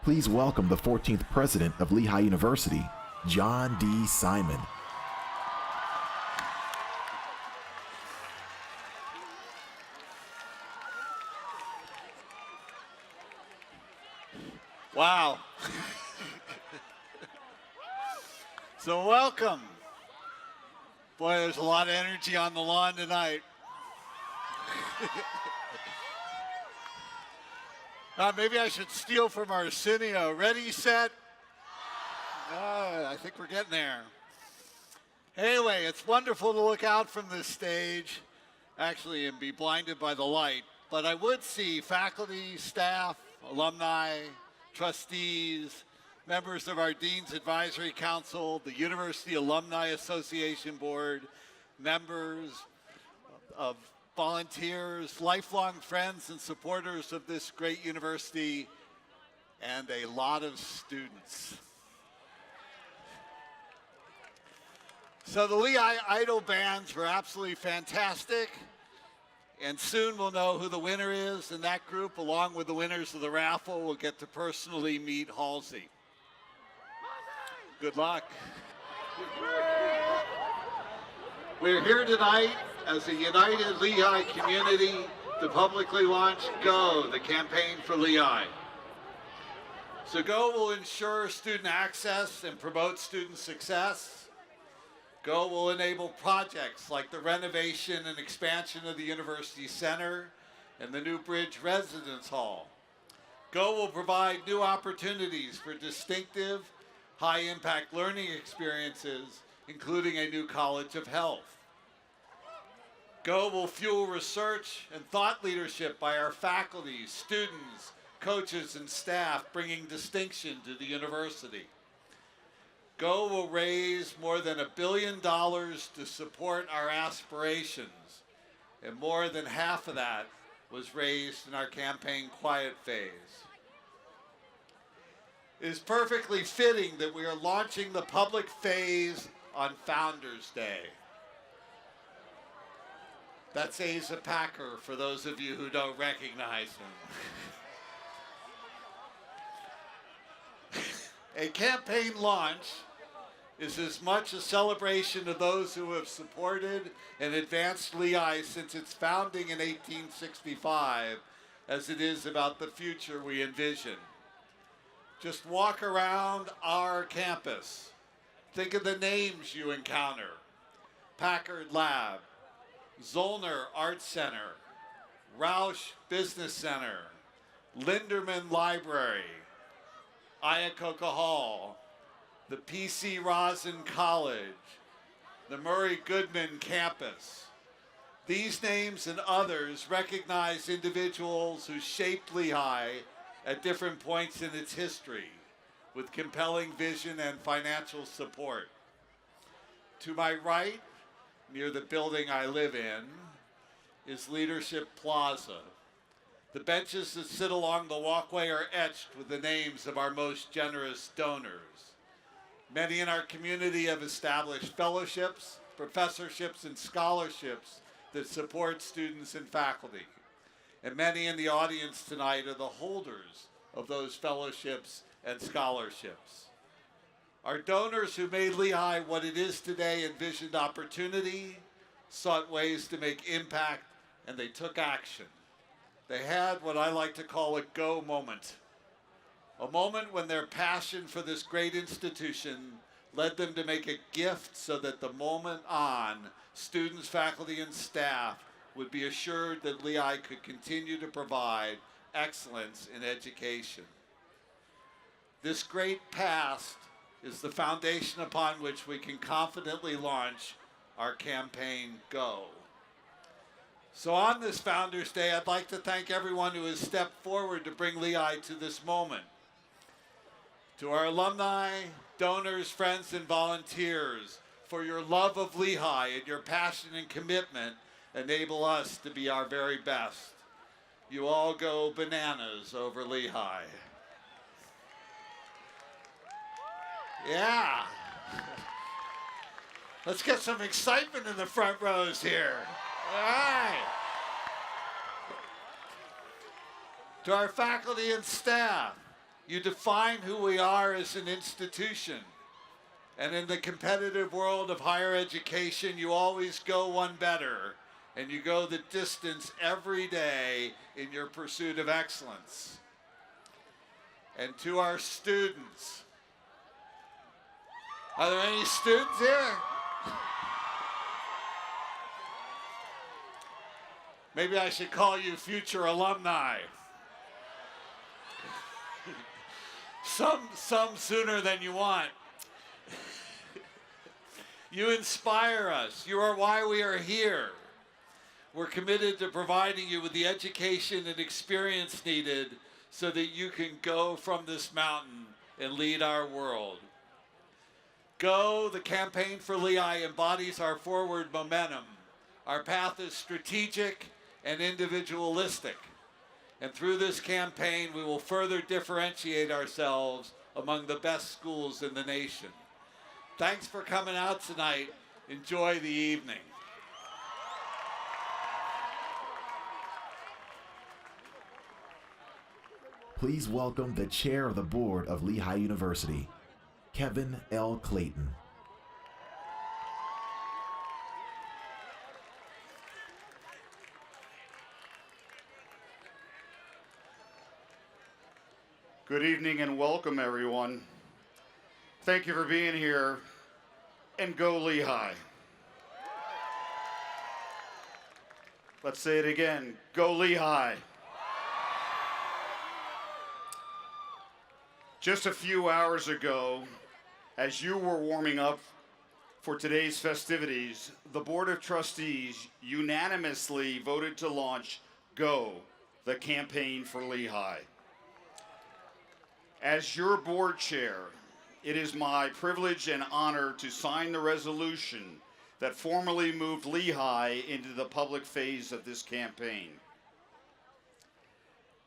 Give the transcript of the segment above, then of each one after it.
Please welcome the 14th President of Lehigh University, John D. Simon. Wow. So welcome. Boy, there's a lot of energy on the lawn tonight. Maybe I should steal from Arsenio. Ready, set? I think we're getting there. Anyway, it's wonderful to look out from this stage, actually, and be blinded by the light. But I would see faculty, staff, alumni, trustees, members of our Dean's Advisory Council, the University Alumni Association Board, members of volunteers, lifelong friends and supporters of this great university, and a lot of students. So the Lehigh Idol bands were absolutely fantastic, and soon we'll know who the winner is, and that group, along with the winners of the raffle, will get to personally meet Halsey. Good luck. We're here tonight as a united Lehigh community to publicly launch GO, the campaign for Lehigh. So GO will ensure student access and promote student success. GO will enable projects like the renovation and expansion of the University Center and the new Bridge Residence Hall. GO will provide new opportunities for distinctive, high-impact learning experiences, including a new College of Health. GO will fuel research and thought leadership by our faculty, students, coaches, and staff, bringing distinction to the university. GO will raise more than $1 billion to support our aspirations, and more than half of that was raised in our campaign quiet phase. It is perfectly fitting that we are launching the public phase on Founders Day. That's Asa Packer, for those of you who don't recognize him. A campaign launch is as much a celebration of those who have supported and advanced Lehigh since its founding in 1865 as it is about the future we envision. Just walk around our campus. Think of the names you encounter: Packard Lab, Zollner Art Center, Roush Business Center, Linderman Library, Iacocca Hall, the P.C. Rosin College, the Murray Goodman Campus. These names and others recognize individuals who shaped Lehigh at different points in its history with compelling vision and financial support. To my right, near the building I live in, is Leadership Plaza. The benches that sit along the walkway are etched with the names of our most generous donors. Many in our community have established fellowships, professorships, and scholarships that support students and faculty. And many in the audience tonight are the holders of those fellowships and scholarships. Our donors who made Lehigh what it is today envisioned opportunity, sought ways to make impact, and they took action. They had what I like to call a GO moment. A moment when their passion for this great institution led them to make a gift so that the moment on, students, faculty, and staff would be assured that Lehigh could continue to provide excellence in education. This great past is the foundation upon which we can confidently launch our campaign GO. So on this Founders Day, I'd like to thank everyone who has stepped forward to bring Lehigh to this moment. To our alumni, donors, friends, and volunteers, for your love of Lehigh and your passion and commitment enable us to be our very best. You all go bananas over Lehigh. Yeah. Let's get some excitement in the front rows here. All right. To our faculty and staff, You define who we are as an institution. And in the competitive world of higher education, you always go one better, and you go the distance every day in your pursuit of excellence. And to our students, are there any students here? Maybe I should call you future alumni. Some sooner than you want. You inspire us. You are why we are here. We're committed to providing you with the education and experience needed so that you can go from this mountain and lead our world. Go, the campaign for Lehigh embodies our forward momentum. Our path is strategic and individualistic. And through this campaign, we will further differentiate ourselves among the best schools in the nation. Thanks for coming out tonight. Enjoy the evening. Please welcome the chair of the board of Lehigh University, Kevin L. Clayton. Good evening and welcome, everyone. Thank you for being here, and go Lehigh. Let's say it again, go Lehigh. Just a few hours ago, as you were warming up for today's festivities, the Board of Trustees unanimously voted to launch GO, the campaign for Lehigh. As your board chair, it is my privilege and honor to sign the resolution that formally moved Lehigh into the public phase of this campaign.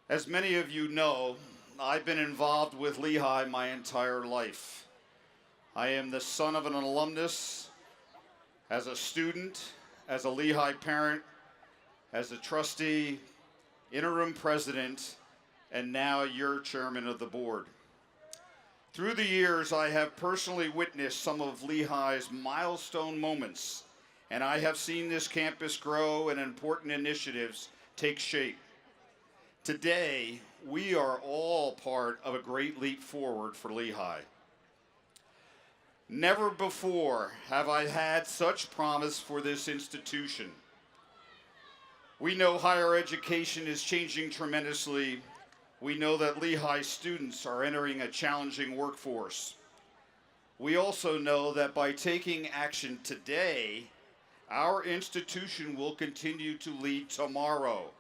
As many of you know, I've been involved with Lehigh my entire life. I am the son of an alumnus, as a student, as a Lehigh parent, as a trustee, interim president, and now your chairman of the board. Through the years, I have personally witnessed some of Lehigh's milestone moments, and I have seen this campus grow and important initiatives take shape. Today, we are all part of a great leap forward for Lehigh. Never before have I had such promise for this institution. We know higher education is changing tremendously. We know that Lehigh students are entering a challenging workforce. We also know that by taking action today, our institution will continue to lead tomorrow.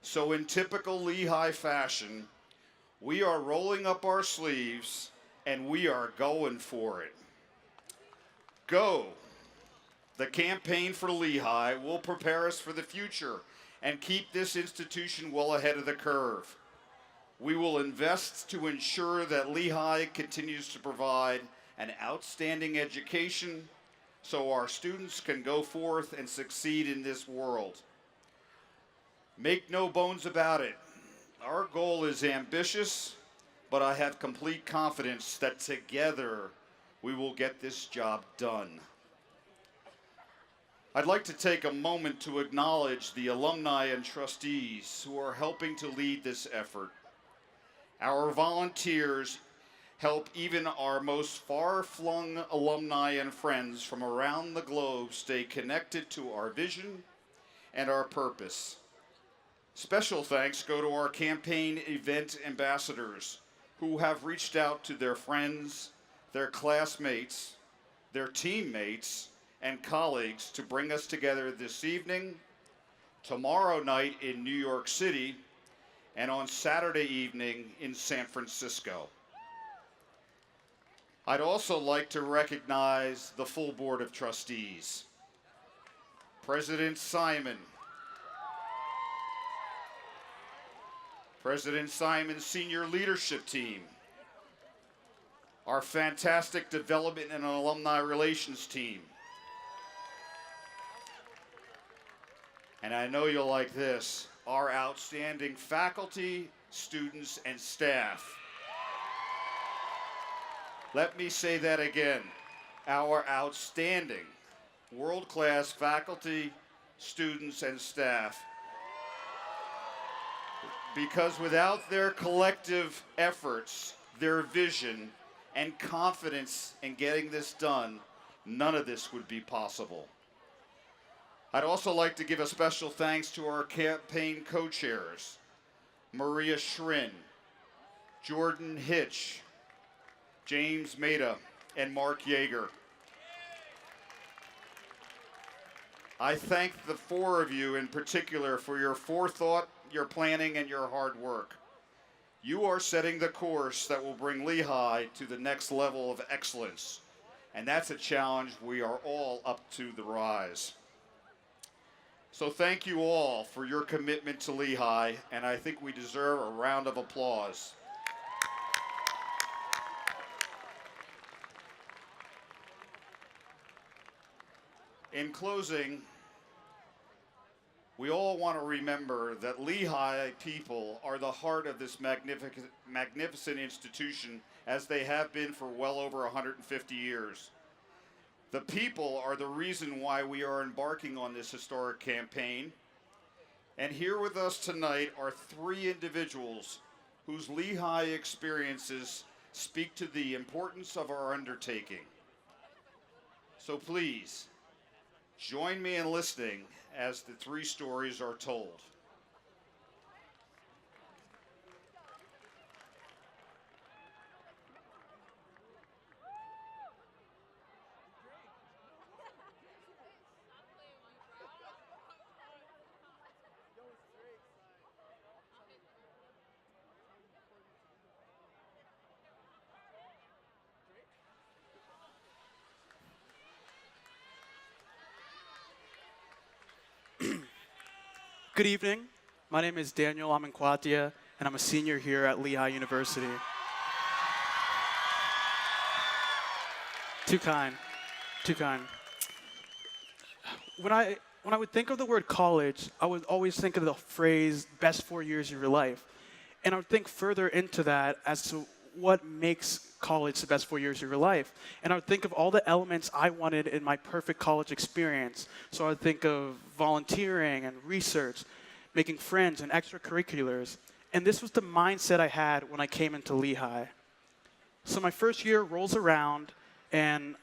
So in typical Lehigh fashion, we are rolling up our sleeves and we are going for it. Go! The campaign for Lehigh will prepare us for the future and keep this institution well ahead of the curve. We will invest to ensure that Lehigh continues to provide an outstanding education so our students can go forth and succeed in this world. Make no bones about it. Our goal is ambitious, but I have complete confidence that together we will get this job done. I'd like to take a moment to acknowledge the alumni and trustees who are helping to lead this effort. Our volunteers help even our most far-flung alumni and friends from around the globe stay connected to our vision and our purpose. Special thanks go to our campaign event ambassadors who have reached out to their friends, their classmates, their teammates, and colleagues to bring us together this evening, tomorrow night in New York City, and on Saturday evening in San Francisco. I'd also like to recognize the full Board of Trustees. President Simon, President Simon's senior leadership team, our fantastic development and alumni relations team, and I know you'll like this, our outstanding faculty, students, and staff. Let me say that again. Our outstanding, world-class faculty, students, and staff. Because without their collective efforts, their vision, and confidence in getting this done, none of this would be possible. I'd also like to give a special thanks to our campaign co-chairs, Maria Schrin, Jordan Hitch, James Maida, and Mark Yeager. I thank the four of you in particular for your forethought, your planning, and your hard work. You are setting the course that will bring Lehigh to the next level of excellence. And that's a challenge we are all up to the rise. So thank you all for your commitment to Lehigh, and I think we deserve a round of applause. In closing, we all want to remember that Lehigh people are the heart of this magnificent institution, as they have been for well over 150 years. The people are the reason why we are embarking on this historic campaign. And here with us tonight are three individuals whose Lehigh experiences speak to the importance of our undertaking. So please, join me in listening as the three stories are told. Good evening. My name is Daniel Amin, and I'm a senior here at Lehigh University. Too kind. Too kind. When I would think of the word college, I would always think of the phrase best 4 years of your life. And I would think further into that as to what makes college the best 4 years of your life. And I would think of all the elements I wanted in my perfect college experience. So I would think of volunteering and research, making friends and extracurriculars. And this was the mindset I had when I came into Lehigh. So my first year rolls around, and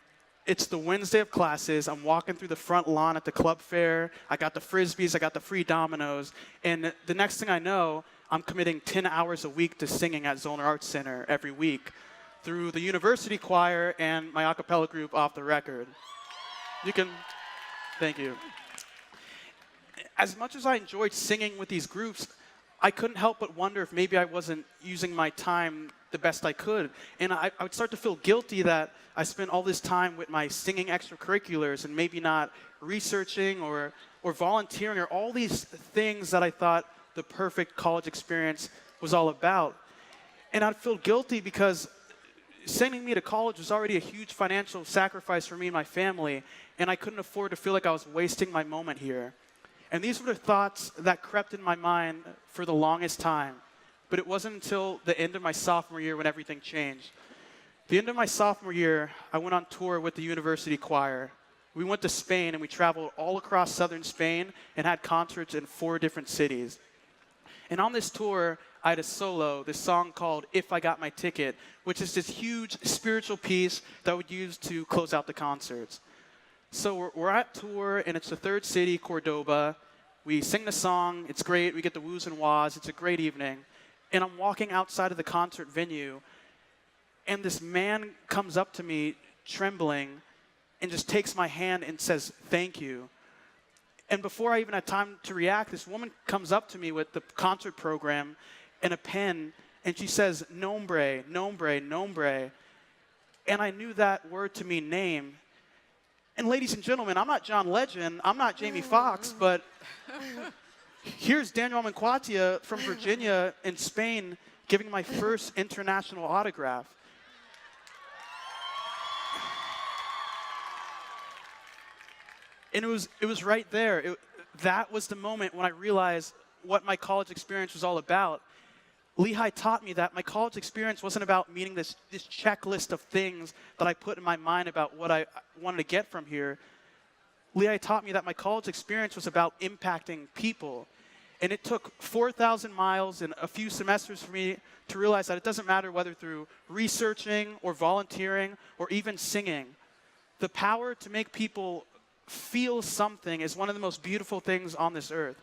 it's the Wednesday of classes. I'm walking through the front lawn at the club fair. I got the Frisbees, I got the free dominoes. And the next thing I know, I'm committing 10 hours a week to singing at Zoner Arts Center every week through the university choir and my a cappella group Off the Record. Thank you. As much as I enjoyed singing with these groups, I couldn't help but wonder if maybe I wasn't using my time the best I could. And I would start to feel guilty that I spent all this time with my singing extracurriculars and maybe not researching or volunteering or all these things that I thought the perfect college experience was all about. And I'd feel guilty because sending me to college was already a huge financial sacrifice for me and my family, and I couldn't afford to feel like I was wasting my moment here. And these were the thoughts that crept in my mind for the longest time. But it wasn't until the end of my sophomore year when everything changed. The end of my sophomore year, I went on tour with the university choir. We went to Spain, and we traveled all across southern Spain and had concerts in 4 different cities. And on this tour, I had a solo, this song called If I Got My Ticket, which is this huge spiritual piece that I would use to close out the concerts. So we're at tour, and it's the 3rd city, Cordoba. We sing the song. It's great. We get the woos and wahs. It's a great evening. And I'm walking outside of the concert venue, and this man comes up to me trembling and just takes my hand and says, "Thank you." And before I even had time to react, this woman comes up to me with the concert program and a pen, and she says, "Nombre, nombre, nombre." And I knew that word to mean name. And ladies and gentlemen, I'm not John Legend, I'm not Jamie Foxx, but here's Daniel Amin from Virginia in Spain giving my first international autograph. And it was right there. That was the moment when I realized what my college experience was all about. Lehigh taught me that my college experience wasn't about meeting this checklist of things that I put in my mind about what I wanted to get from here. Lehigh taught me that my college experience was about impacting people. And it took 4,000 miles and a few semesters for me to realize that it doesn't matter whether through researching or volunteering or even singing. The power to make people feel something is one of the most beautiful things on this earth.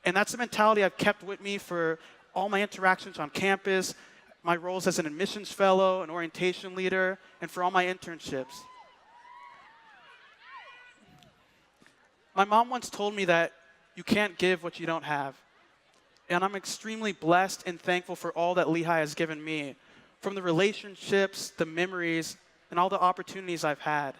And that's the mentality I've kept with me for all my interactions on campus, my roles as an admissions fellow, an orientation leader, and for all my internships. My mom once told me that you can't give what you don't have. And I'm extremely blessed and thankful for all that Lehigh has given me, from the relationships, the memories, and all the opportunities I've had.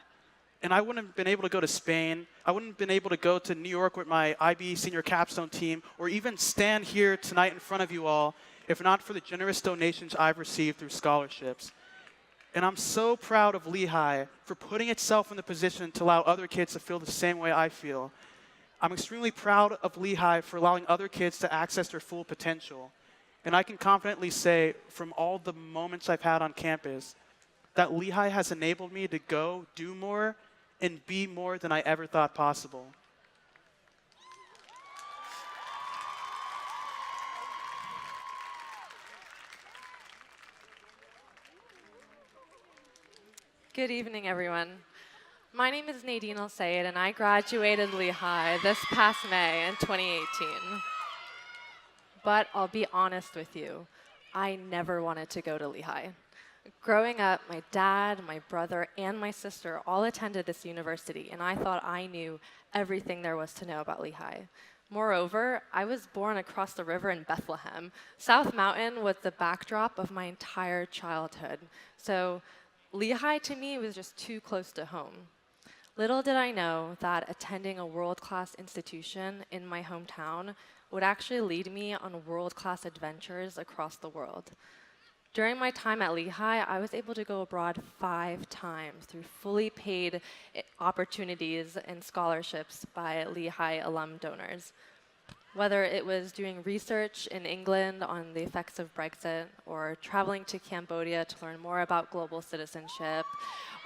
And I wouldn't have been able to go to Spain. I wouldn't have been able to go to New York with my IB senior capstone team, or even stand here tonight in front of you all, if not for the generous donations I've received through scholarships. And I'm so proud of Lehigh for putting itself in the position to allow other kids to feel the same way I feel. I'm extremely proud of Lehigh for allowing other kids to access their full potential. And I can confidently say, from all the moments I've had on campus, that Lehigh has enabled me to go do more and be more than I ever thought possible. Good evening, everyone. My name is Nadine and I graduated Lehigh this past May in 2018. But I'll be honest with you, I never wanted to go to Lehigh. Growing up, my dad, my brother, and my sister all attended this university, and I thought I knew everything there was to know about Lehigh. Moreover, I was born across the river in Bethlehem. South Mountain was the backdrop of my entire childhood. So Lehigh to me was just too close to home. Little did I know that attending a world-class institution in my hometown would actually lead me on world-class adventures across the world. During my time at Lehigh, I was able to go abroad 5 times through fully paid opportunities and scholarships by Lehigh alum donors. Whether it was doing research in England on the effects of Brexit, or traveling to Cambodia to learn more about global citizenship,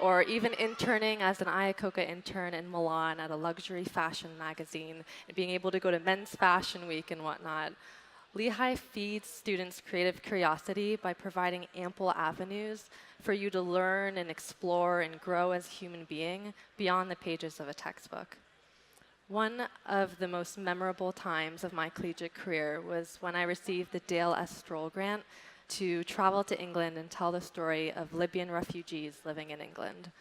or even interning as an Iacocca intern in Milan at a luxury fashion magazine, and being able to go to Men's Fashion Week and whatnot. Lehigh feeds students' creative curiosity by providing ample avenues for you to learn and explore and grow as a human being beyond the pages of a textbook. One of the most memorable times of my collegiate career was when I received the Dale S. Stroll Grant to travel to England and tell the story of Libyan refugees living in England.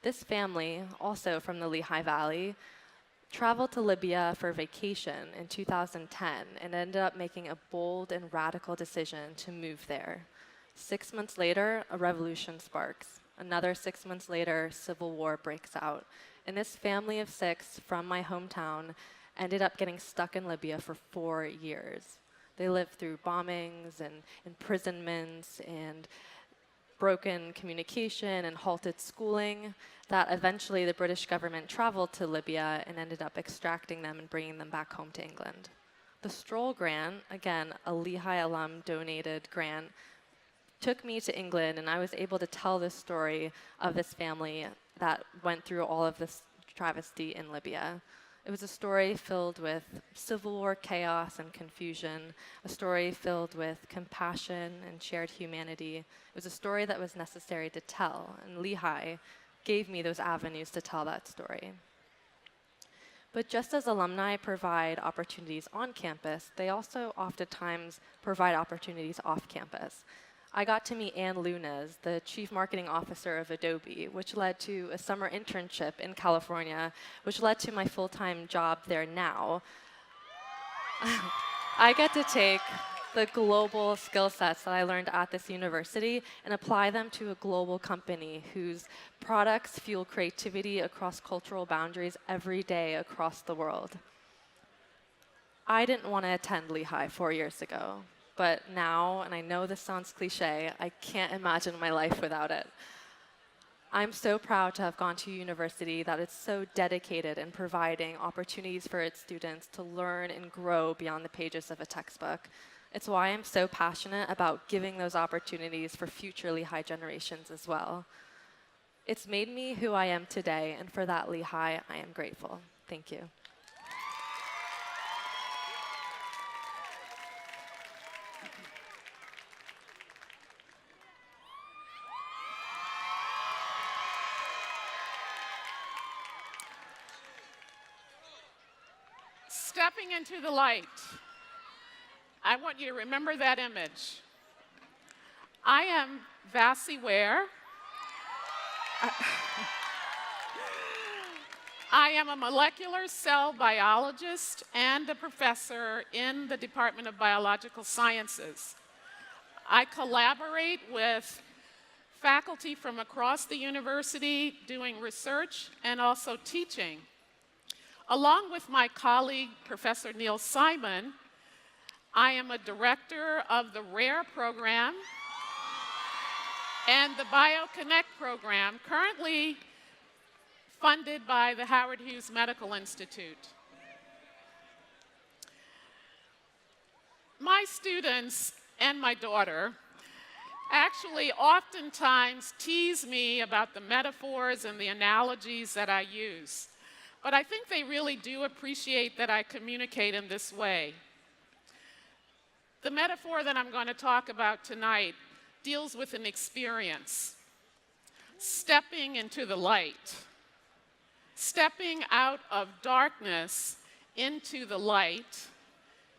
This family, also from the Lehigh Valley, traveled to Libya for vacation in 2010 and ended up making a bold and radical decision to move there. 6 months later, a revolution sparks. Another 6 months later, civil war breaks out. And this family of 6 from my hometown ended up getting stuck in Libya for 4 years. They lived through bombings and imprisonments and broken communication and halted schooling, that eventually the British government traveled to Libya and ended up extracting them and bringing them back home to England. The Stroll Grant, again, a Lehigh alum donated grant, took me to England, and I was able to tell this story of this family that went through all of this travesty in Libya. It was a story filled with civil war chaos and confusion, a story filled with compassion and shared humanity. It was a story that was necessary to tell, and Lehigh gave me those avenues to tell that story. But just as alumni provide opportunities on campus, they also oftentimes provide opportunities off campus. I got to meet Ann Lunas, the chief marketing officer of Adobe, which led to a summer internship in California, which led to my full-time job there now. I get to take the global skill sets that I learned at this university and apply them to a global company whose products fuel creativity across cultural boundaries every day across the world. I didn't want to attend Lehigh 4 years ago. But now, and I know this sounds cliche, I can't imagine my life without it. I'm so proud to have gone to a university that is so dedicated in providing opportunities for its students to learn and grow beyond the pages of a textbook. It's why I'm so passionate about giving those opportunities for future Lehigh generations as well. It's made me who I am today, and for that, Lehigh, I am grateful. Thank you. Stepping into the light. I want you to remember that image. I am Vasi. I am a molecular cell biologist and a professor in the Department of Biological Sciences. I collaborate with faculty from across the university doing research and also teaching. Along with my colleague, Professor Neil Simon, I am a director of the RARE program and the BioConnect program, currently funded by the Howard Hughes Medical Institute. My students and my daughter actually oftentimes tease me about the metaphors and the analogies that I use. But I think they really do appreciate that I communicate in this way. The metaphor that I'm going to talk about tonight deals with an experience. Stepping into the light. Stepping out of darkness into the light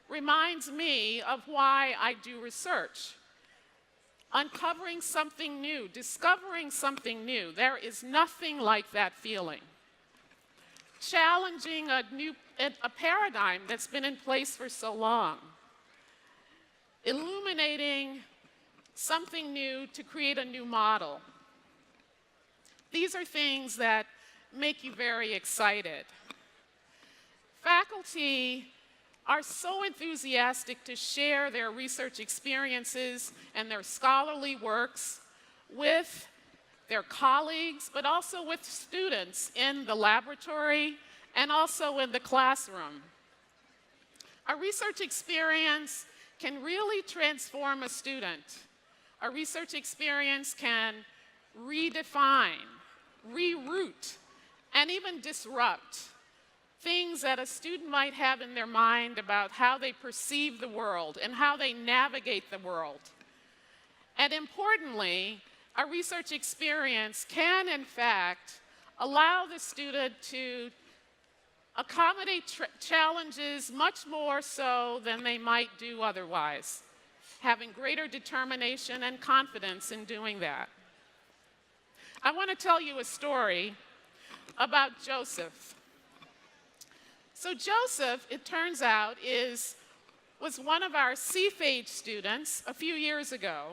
reminds me of why I do research. Uncovering something new, discovering something new. There is nothing like that feeling. Challenging a paradigm that's been in place for so long. Illuminating something new to create a new model. These are things that make you very excited. Faculty are so enthusiastic to share their research experiences and their scholarly works with their colleagues, but also with students in the laboratory and also in the classroom. A research experience can really transform a student. A research experience can redefine, reroute, and even disrupt things that a student might have in their mind about how they perceive the world and how they navigate the world. And importantly, a research experience can, in fact, allow the student to accommodate challenges much more so than they might do otherwise, having greater determination and confidence in doing that. I want to tell you a story about Joseph. So Joseph, it turns out, was one of our CFAGE students a few years ago.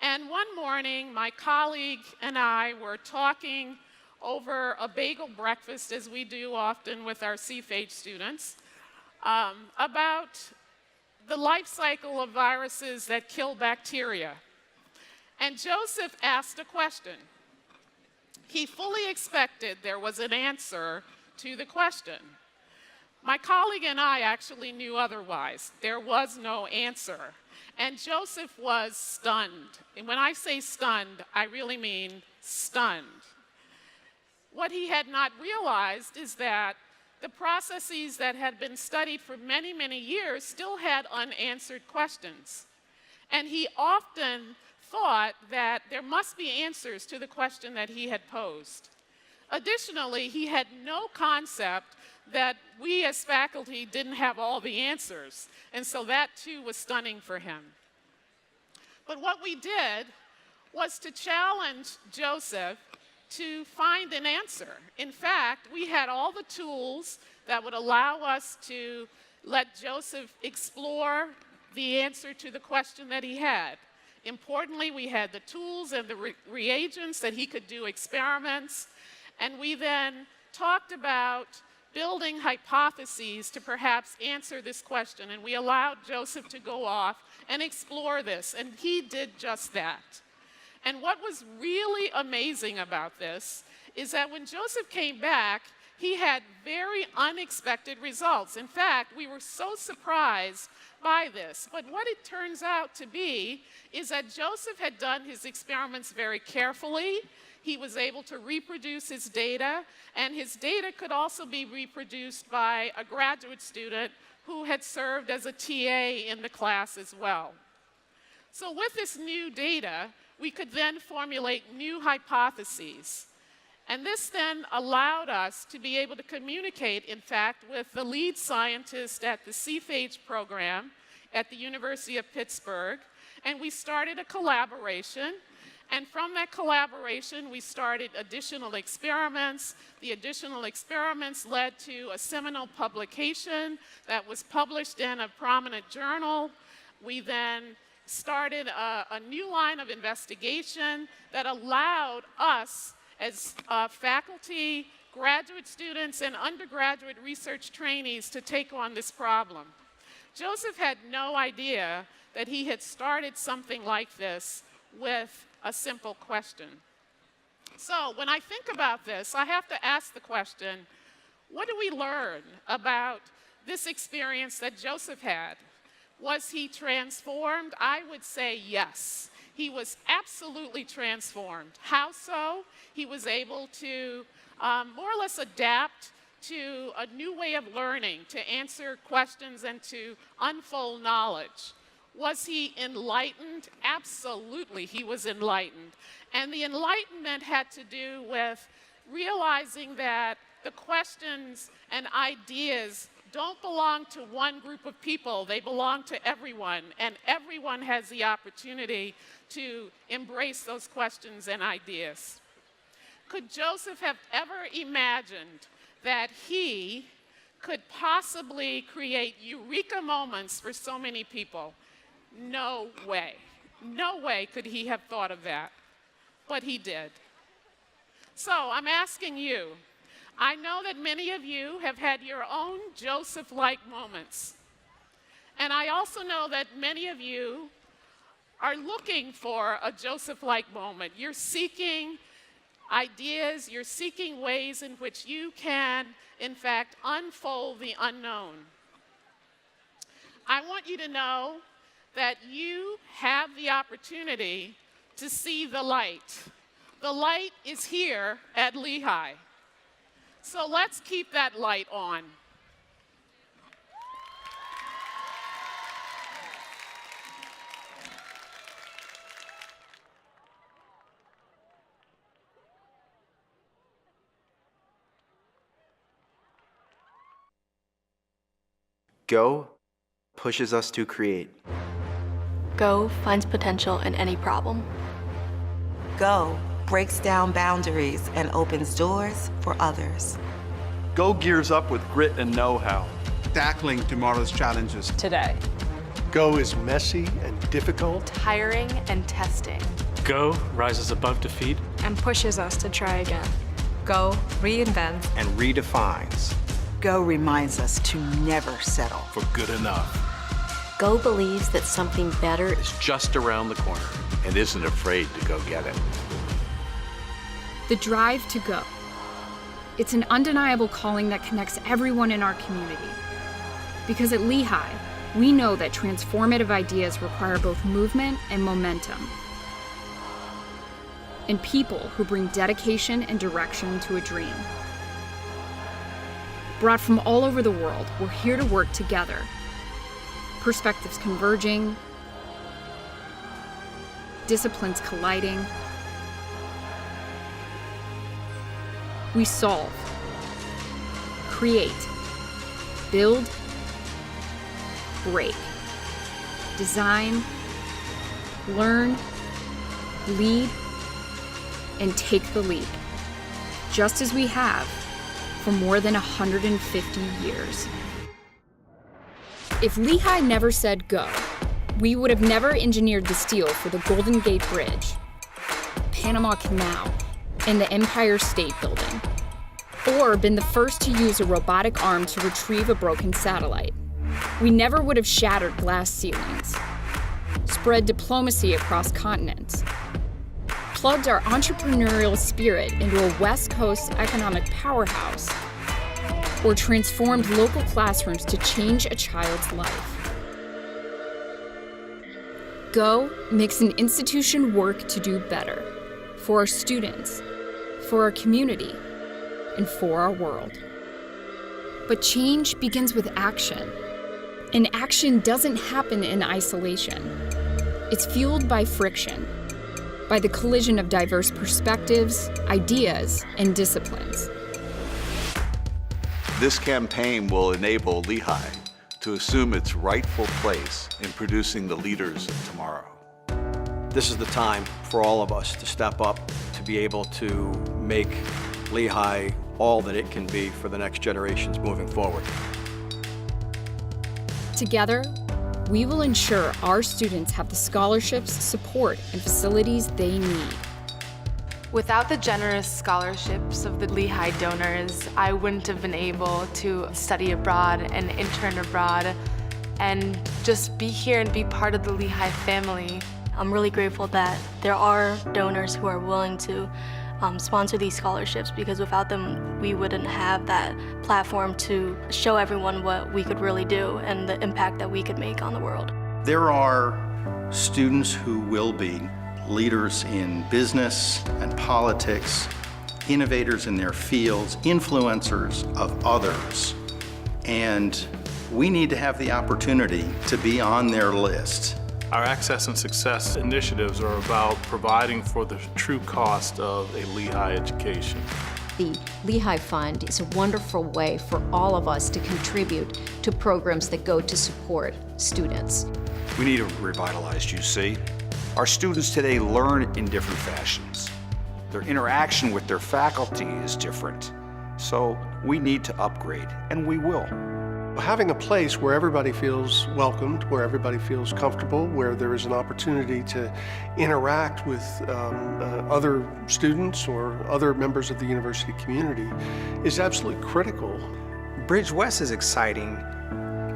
And one morning, my colleague and I were talking over a bagel breakfast, as we do often with our CFAGE students, about the life cycle of viruses that kill bacteria. And Joseph asked a question. He fully expected there was an answer to the question. My colleague and I actually knew otherwise. There was no answer. And Joseph was stunned. And when I say stunned, I really mean stunned. What he had not realized is that the processes that had been studied for many, many years still had unanswered questions. And he often thought that there must be answers to the question that he had posed. Additionally, he had no concept that we as faculty didn't have all the answers, and so that too was stunning for him. But what we did was to challenge Joseph to find an answer. In fact, we had all the tools that would allow us to let Joseph explore the answer to the question that he had. Importantly, we had the tools and the reagents that he could do experiments, and we then talked about building hypotheses to perhaps answer this question, and we allowed Joseph to go off and explore this, and he did just that. And what was really amazing about this is that when Joseph came back, he had very unexpected results. In fact, we were so surprised by this. But what it turns out to be is that Joseph had done his experiments very carefully. He was able to reproduce his data, and his data could also be reproduced by a graduate student who had served as a TA in the class as well. So with this new data, we could then formulate new hypotheses. And this then allowed us to be able to communicate, in fact, with the lead scientist at the CFAGE program at the University of Pittsburgh. And we started a collaboration. And from that collaboration, we started additional experiments. The additional experiments led to a seminal publication that was published in a prominent journal. We then started a new line of investigation that allowed us as faculty, graduate students, and undergraduate research trainees to take on this problem. Joseph had no idea that he had started something like this with a simple question. So when I think about this, I have to ask the question, what do we learn about this experience that Joseph had? Was he transformed? I would say yes. He was absolutely transformed. How so? He was able to more or less adapt to a new way of learning, to answer questions and to unfold knowledge. Was he enlightened? Absolutely, he was enlightened. And the enlightenment had to do with realizing that the questions and ideas don't belong to one group of people, they belong to everyone, and everyone has the opportunity to embrace those questions and ideas. Could Joseph have ever imagined that he could possibly create eureka moments for so many people? No way. No way could he have thought of that, but he did. So I'm asking you, I know that many of you have had your own Joseph-like moments. And I also know that many of you are looking for a Joseph-like moment. You're seeking ideas, you're seeking ways in which you can, in fact, unfold the unknown. I want you to know that you have the opportunity to see the light. The light is here at Lehigh. So let's keep that light on. Go pushes us to create. Go finds potential in any problem. Go breaks down boundaries and opens doors for others. Go gears up with grit and know-how. Tackling tomorrow's challenges. Today. Go is messy and difficult. Tiring and testing. Go rises above defeat and pushes us to try again. Go reinvents and redefines. Go reminds us to never settle for good enough. Go believes that something better is just around the corner and isn't afraid to go get it. The drive to go. It's an undeniable calling that connects everyone in our community. Because at Lehigh, we know that transformative ideas require both movement and momentum. And people who bring dedication and direction to a dream. Brought from all over the world, we're here to work together. Perspectives converging, disciplines colliding. We solve, create, build, break, design, learn, lead, and take the leap, just as we have for more than 150 years. If Lehigh never said go, we would have never engineered the steel for the Golden Gate Bridge, Panama Canal, and the Empire State Building, or been the first to use a robotic arm to retrieve a broken satellite. We never would have shattered glass ceilings, spread diplomacy across continents, plugged our entrepreneurial spirit into a West Coast economic powerhouse, or transformed local classrooms to change a child's life. Go makes an institution work to do better for our students, for our community, and for our world. But change begins with action. And action doesn't happen in isolation. It's fueled by friction, by the collision of diverse perspectives, ideas, and disciplines. This campaign will enable Lehigh to assume its rightful place in producing the leaders of tomorrow. This is the time for all of us to step up, to be able to make Lehigh all that it can be for the next generations moving forward. Together, we will ensure our students have the scholarships, support, and facilities they need. Without the generous scholarships of the Lehigh donors, I wouldn't have been able to study abroad and intern abroad and just be here and be part of the Lehigh family. I'm really grateful that there are donors who are willing to sponsor these scholarships, because without them, we wouldn't have that platform to show everyone what we could really do and the impact that we could make on the world. There are students who will be leaders in business and politics, innovators in their fields, influencers of others, and we need to have the opportunity to be on their list. Our Access and Success initiatives are about providing for the true cost of a Lehigh education. The Lehigh Fund is a wonderful way for all of us to contribute to programs that go to support students. We need a revitalized UC. Our students today learn in different fashions. Their interaction with their faculty is different. So we need to upgrade, and we will. Having a place where everybody feels welcomed, where everybody feels comfortable, where there is an opportunity to interact with other students or other members of the university community is absolutely critical. Bridge West is exciting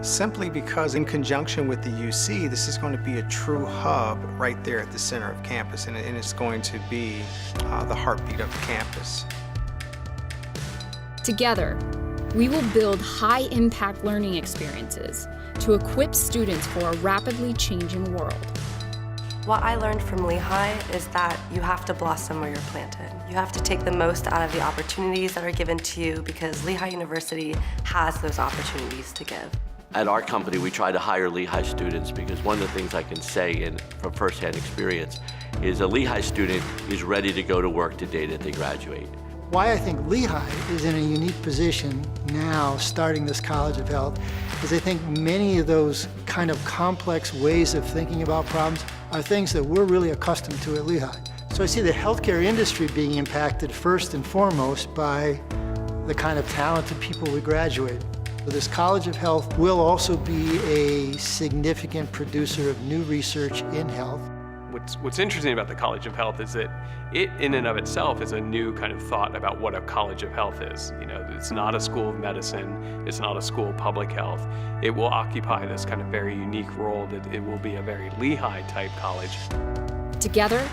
simply because in conjunction with the UC, this is going to be a true hub right there at the center of campus, and it's going to be the heartbeat of the campus. Together, we will build high-impact learning experiences to equip students for a rapidly changing world. What I learned from Lehigh is that you have to blossom where you're planted. You have to take the most out of the opportunities that are given to you, because Lehigh University has those opportunities to give. At our company, we try to hire Lehigh students because one of the things I can say from firsthand experience is a Lehigh student is ready to go to work the day that they graduate. Why I think Lehigh is in a unique position now, starting this College of Health, is I think many of those kind of complex ways of thinking about problems are things that we're really accustomed to at Lehigh. So I see the healthcare industry being impacted first and foremost by the kind of talented people we graduate. So this College of Health will also be a significant producer of new research in health. What's interesting about the College of Health is that it, in and of itself, is a new kind of thought about what a College of Health is. You know, it's not a school of medicine, it's not a school of public health. It will occupy this kind of very unique role that it will be a very Lehigh-type college. Together,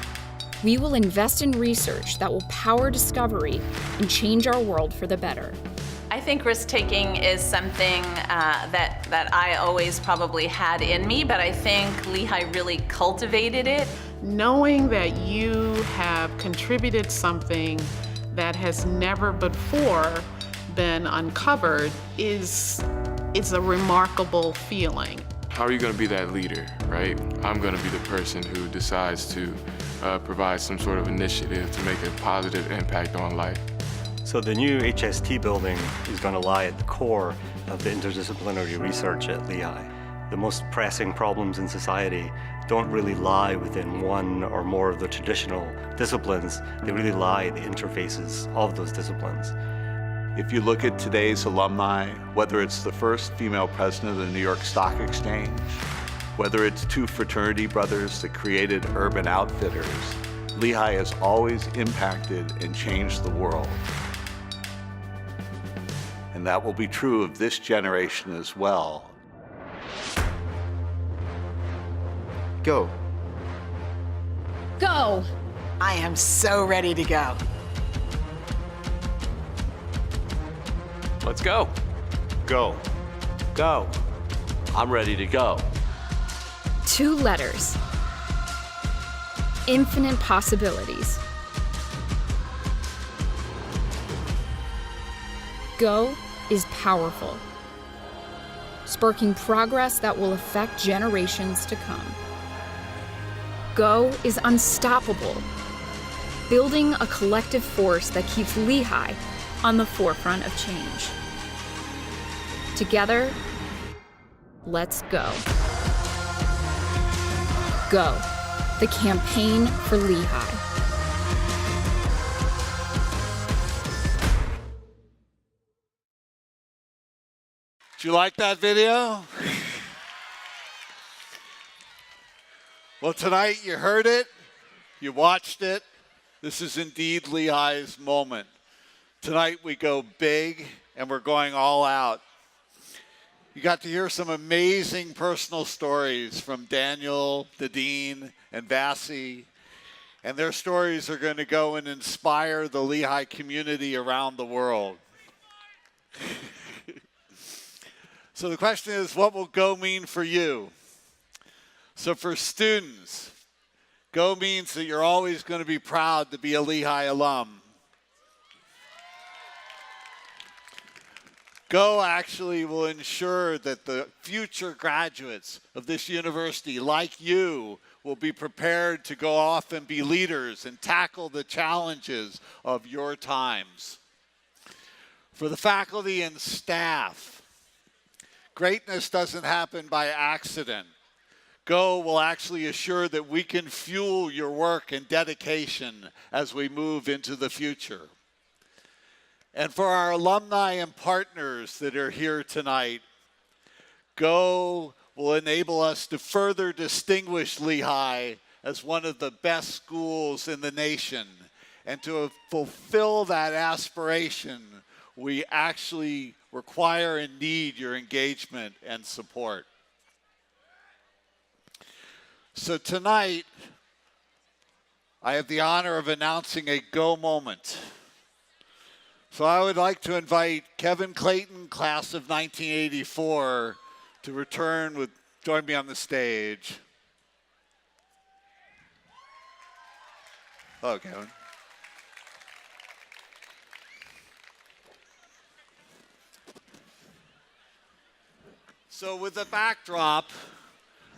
we will invest in research that will power discovery and change our world for the better. I think risk-taking is something that I always probably had in me, but I think Lehigh really cultivated it. Knowing that you have contributed something that has never before been uncovered is a remarkable feeling. How are you going to be that leader, right? I'm going to be the person who decides to provide some sort of initiative to make a positive impact on life. So the new HST building is going to lie at the core of the interdisciplinary research at Lehigh. The most pressing problems in society don't really lie within one or more of the traditional disciplines. They really lie at the interfaces of those disciplines. If you look at today's alumni, whether it's the first female president of the New York Stock Exchange, whether it's two fraternity brothers that created Urban Outfitters, Lehigh has always impacted and changed the world. And that will be true of this generation as well. Go. Go! I am so ready to go. Let's go. Go. Go. I'm ready to go. 2 letters. Infinite possibilities. Go is powerful, sparking progress that will affect generations to come. Go is unstoppable, building a collective force that keeps Lehigh on the forefront of change. Together, let's go. Go, the campaign for Lehigh. Did you like that video? Well, tonight you heard it, you watched it. This is indeed Lehigh's moment. Tonight we go big and we're going all out. You got to hear some amazing personal stories from Daniel, Nadine, and Vasi. And their stories are going to go and inspire the Lehigh community around the world. So the question is, what will go mean for you? So for students, go means that you're always going to be proud to be a Lehigh alum. Go actually will ensure that the future graduates of this university, like you, will be prepared to go off and be leaders and tackle the challenges of your times. For the faculty and staff, greatness doesn't happen by accident. Go will actually assure that we can fuel your work and dedication as we move into the future. And for our alumni and partners that are here tonight, Go will enable us to further distinguish Lehigh as one of the best schools in the nation. And to fulfill that aspiration, we actually require and need your engagement and support. So tonight, I have the honor of announcing a Go moment. So I would like to invite Kevin Clayton, class of 1984, to join me on the stage. Hello, Kevin. So with the backdrop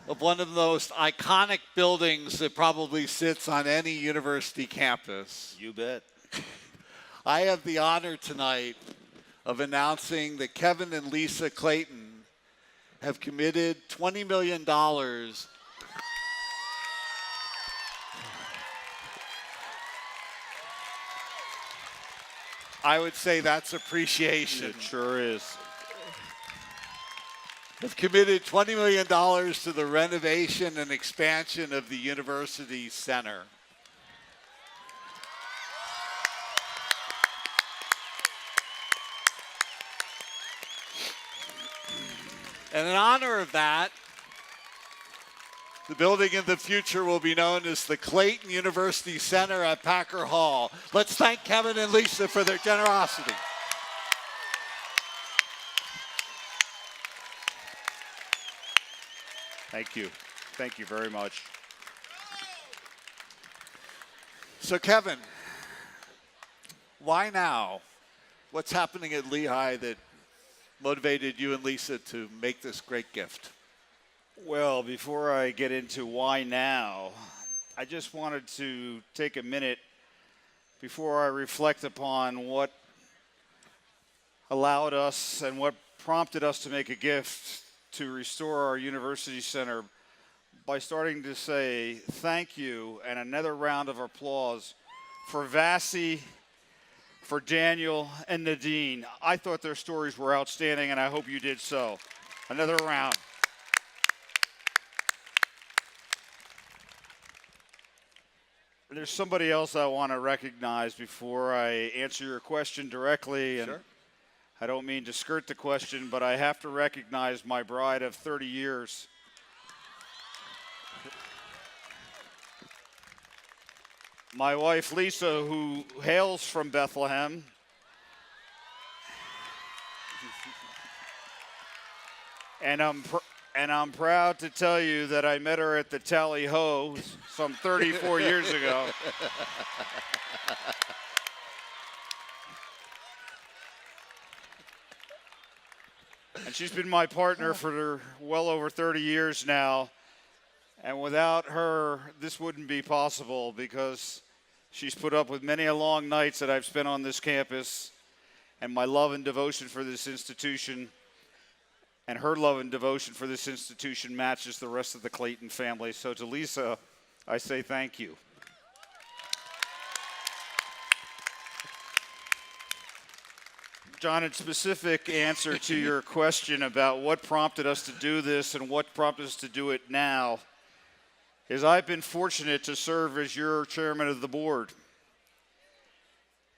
of one of the most iconic buildings that probably sits on any university campus. You bet. I have the honor tonight of announcing that Kevin and Lisa Clayton have committed $20 million I would say that's appreciation. It sure is. Have committed $20 million to the renovation and expansion of the University Center. And in honor of that, the building in the future will be known as the Clayton University Center at Packer Hall. Let's thank Kevin and Lisa for their generosity. Thank you. Thank you very much. So Kevin, why now? What's happening at Lehigh that motivated you and Lisa to make this great gift? Well, before I get into why now, I just wanted to take a minute before I reflect upon what allowed us and what prompted us to make a gift to restore our University Center by starting to say thank you and another round of applause for Vasi, for Daniel, and Nadine. I thought their stories were outstanding, and I hope you did so. Another round. There's somebody else I want to recognize before I answer your question directly. And sure. I don't mean to skirt the question, but I have to recognize my bride of 30 years. My wife, Lisa, who hails from Bethlehem. And I'm proud to tell you that I met her at the Tally Ho some 34 years ago. And she's been my partner for well over 30 years now. And without her, this wouldn't be possible because she's put up with many long nights that I've spent on this campus, and my love and devotion for this institution and her love and devotion for this institution matches the rest of the Clayton family. So to Lisa, I say thank you. John, in specific answer to your question about what prompted us to do this and what prompted us to do it now, is I've been fortunate to serve as your chairman of the board.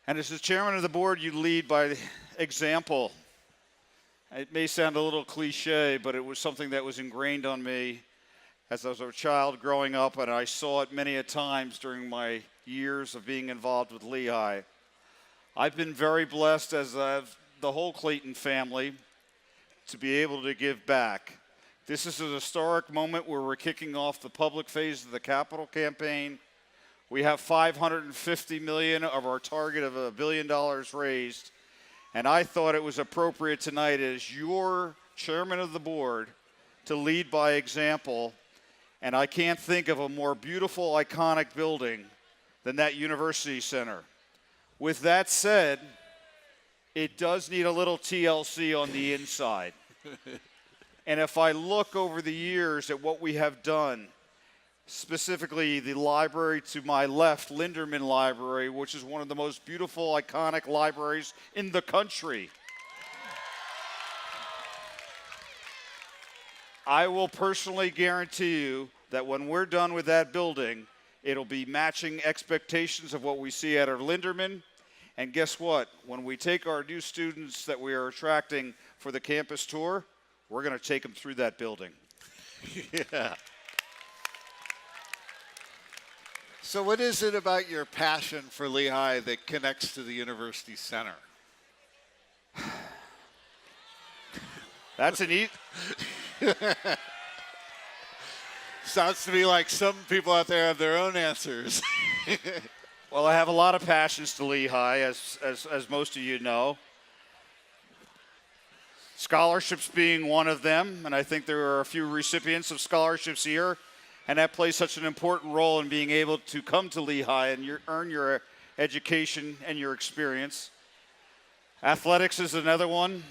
And as the chairman of the board, you lead by example. It may sound a little cliche, but it was something that was ingrained on me as I was a child growing up, and I saw it many a times during my years of being involved with Lehigh. I've been very blessed, as have the whole Clayton family, to be able to give back. This is a historic moment where we're kicking off the public phase of the capital campaign. We have $550 million of our target of $1 billion raised. And I thought it was appropriate tonight as your chairman of the board to lead by example. And I can't think of a more beautiful, iconic building than that University Center. With that said, it does need a little TLC on the inside. And if I look over the years at what we have done, specifically the library to my left, Linderman Library, which is one of the most beautiful, iconic libraries in the country. I will personally guarantee you that when we're done with that building, it'll be matching expectations of what we see at our Linderman. And guess what? When we take our new students that we are attracting for the campus tour, we're going to take them through that building. Yeah. So what is it about your passion for Lehigh that connects to the University Center? That's an easy... Sounds to me like some people out there have their own answers. Well, I have a lot of passions to Lehigh, as most of you know. Scholarships being one of them, and I think there are a few recipients of scholarships here, and that plays such an important role in being able to come to Lehigh and earn your education and your experience. Athletics is another one.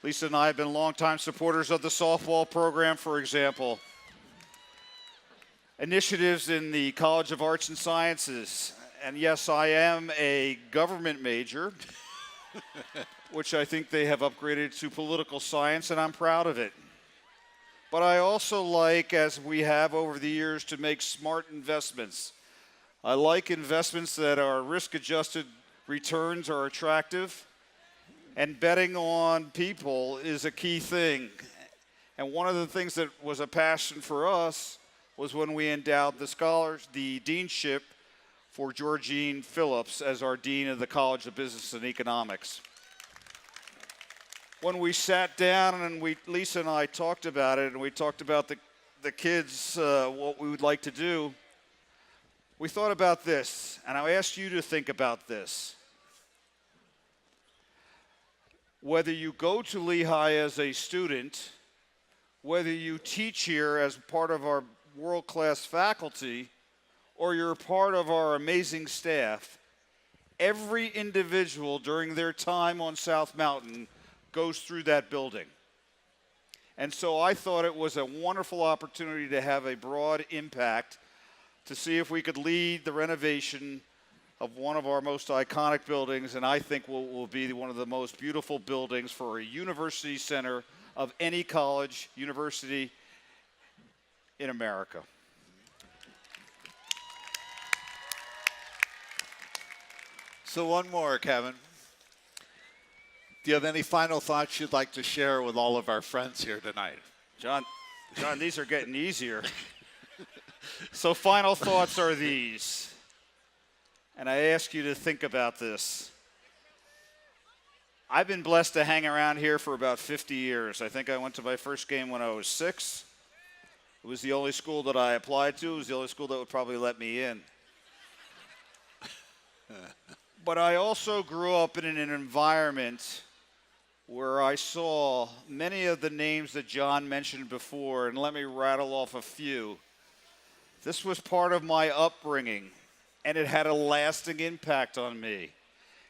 Lisa and I have been longtime supporters of the softball program, for example. Initiatives in the College of Arts and Sciences. And yes, I am a government major, which I think they have upgraded to political science, and I'm proud of it. But I also like, as we have over the years, to make smart investments. I like investments that are risk-adjusted returns are attractive, and betting on people is a key thing. And one of the things that was a passion for us was when we endowed the deanship for Georgine Phillips as our dean of the College of Business and Economics. When we sat down and Lisa and I talked about it, and we talked about the kids, what we would like to do, we thought about this, and I asked you to think about this. Whether you go to Lehigh as a student, whether you teach here as part of our world-class faculty, or you're part of our amazing staff, every individual during their time on South Mountain goes through that building. And so I thought it was a wonderful opportunity to have a broad impact to see if we could lead the renovation of one of our most iconic buildings, and I think will be one of the most beautiful buildings for a university center of any college, university in America. So one more, Kevin. Do you have any final thoughts you'd like to share with all of our friends here tonight? John, these are getting easier. So final thoughts are these, and I ask you to think about this. I've been blessed to hang around here for about 50 years. I think I went to my first game when I was 6. It was the only school that I applied to. It was the only school that would probably let me in. But I also grew up in an environment where I saw many of the names that John mentioned before, and let me rattle off a few. This was part of my upbringing, and it had a lasting impact on me.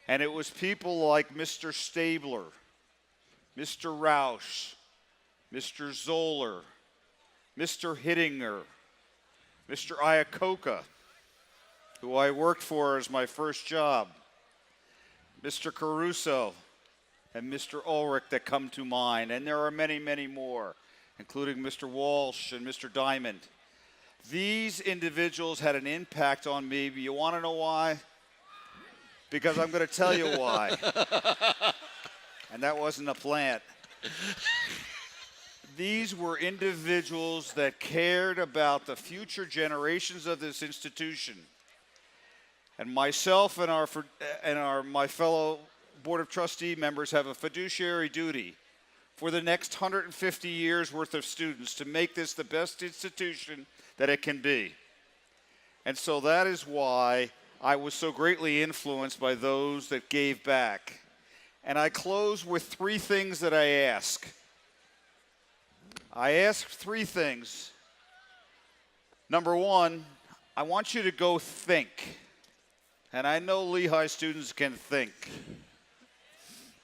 And it was people like Mr. Stabler, Mr. Roush, Mr. Zoller, Mr. Hittinger, Mr. Iacocca, who I worked for as my first job, Mr. Caruso, and Mr. Ulrich that come to mind. And there are many, many more, including Mr. Walsh and Mr. Diamond. These individuals had an impact on me. You want to know why? Because I'm going to tell you why. And that wasn't a plant. These were individuals that cared about the future generations of this institution. And myself and my fellow Board of Trustee members have a fiduciary duty for the next 150 years worth of students to make this the best institution that it can be. And so that is why I was so greatly influenced by those that gave back. And I close with 3 things that I ask. I ask 3 things. Number 1, I want you to go think. And I know Lehigh students can think.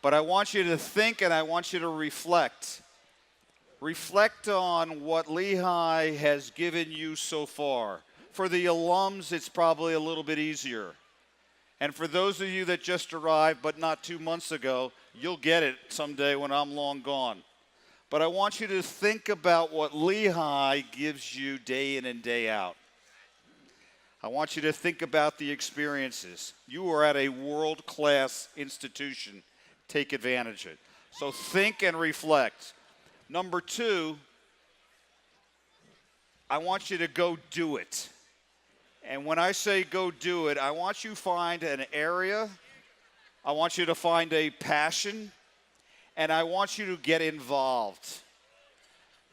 But I want you to think and I want you to reflect. Reflect on what Lehigh has given you so far. For the alums, it's probably a little bit easier. And for those of you that just arrived, but not 2 months ago, you'll get it someday when I'm long gone. But I want you to think about what Lehigh gives you day in and day out. I want you to think about the experiences. You are at a world-class institution. Take advantage of it. So think and reflect. Number 2, I want you to go do it. And when I say go do it, I want you to find an area, I want you to find a passion, and I want you to get involved.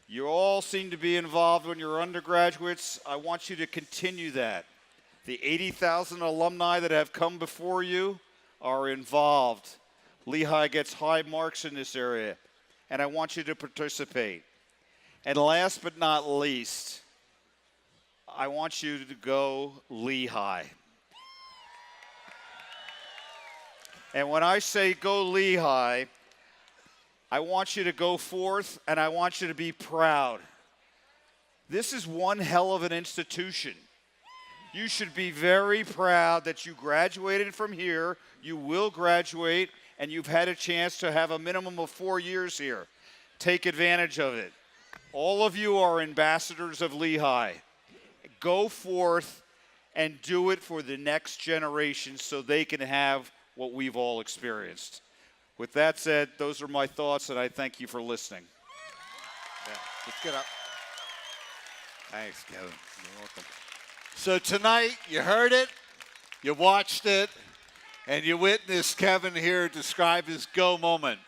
You all seem to be involved when you're undergraduates. I want you to continue that. The 80,000 alumni that have come before you are involved. Lehigh gets high marks in this area, and I want you to participate. And last but not least, I want you to go Lehigh. And when I say go Lehigh, I want you to go forth and I want you to be proud. This is one hell of an institution. You should be very proud that you graduated from here, you will graduate, and you've had a chance to have a minimum of 4 years here. Take advantage of it. All of you are ambassadors of Lehigh. Go forth and do it for the next generation so they can have what we've all experienced. With that said, those are my thoughts, and I thank you for listening. Yeah, let's get up. Thanks, Kevin. You're welcome. So tonight, you heard it, you watched it, and you witnessed Kevin here describe his go moment.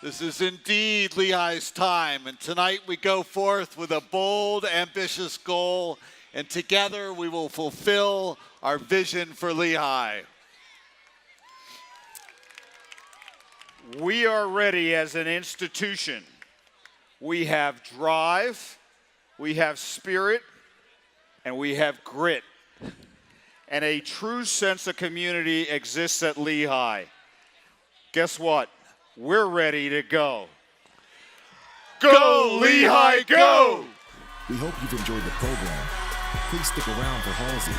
This is indeed Lehigh's time, and tonight we go forth with a bold, ambitious goal, and together we will fulfill our vision for Lehigh. We are ready as an institution. We have drive, we have spirit, and we have grit. And a true sense of community exists at Lehigh. Guess what? We're ready to go. Go, Lehigh, go! We hope you've enjoyed the program. Please stick around for Halsey.